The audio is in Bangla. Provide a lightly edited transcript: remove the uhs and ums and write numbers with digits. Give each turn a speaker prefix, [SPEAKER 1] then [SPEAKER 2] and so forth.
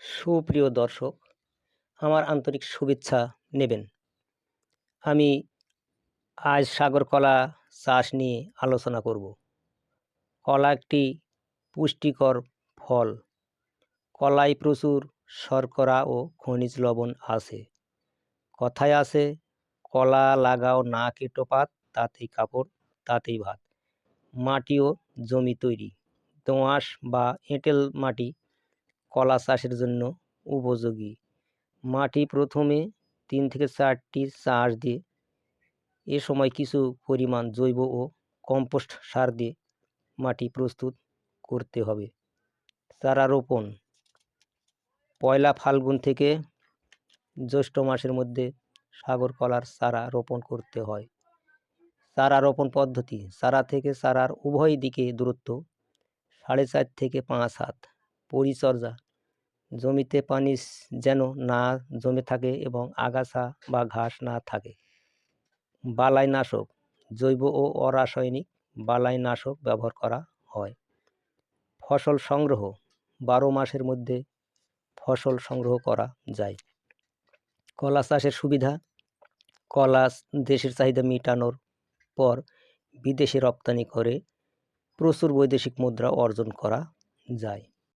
[SPEAKER 1] সুপ্রিয় দর্শক, আমার আন্তরিক শুভেচ্ছা নেবেন। আমি আজ সাগর কলা চাষ নিয়ে আলোচনা করব। কলা একটি পুষ্টিকর ফল। কলায় প্রচুর শর্করা ও খনিজ লবণ আছে। কথায় আছে, কলা লাগাও না কেটো পাত, তাতেই কাপড় তাতেই ভাত। মাটি ও জমি তৈরি। দোআঁশ বা এঁটেল মাটি কলা চাষের জন্য উপযোগী। মাটি প্রথমে 3 থেকে 4টি চাষ দিয়ে এ সময় কিছু পরিমাণ জৈব ও কম্পোস্ট সার দিয়ে মাটি প্রস্তুত করতে হবে। চারা রোপণ। পয়লা ফাল্গুন থেকে জ্যৈষ্ঠ মাসের মধ্যে সাগর কলার চারা রোপণ করতে হয়। চারা রোপণ পদ্ধতি। চারা থেকে চারার উভয় দিকে দূরত্ব 4.5 থেকে 5 হাত। পরিচর্যা। জমিতে পানি যেন না জমে থাকে এবং আগাছা বা ঘাস না থাকে। বালাইনাশক। জৈব ও অরাসায়নিক বালাইনাশক ব্যবহার করা হয়। ফসল সংগ্রহ। 12 মাসের মধ্যে ফসল সংগ্রহ করা যায়। কলা চাষের সুবিধা। কলা দেশের চাহিদা মেটানোর পর বিদেশে রপ্তানি করে প্রচুর বৈদেশিক মুদ্রা অর্জন করা যায়।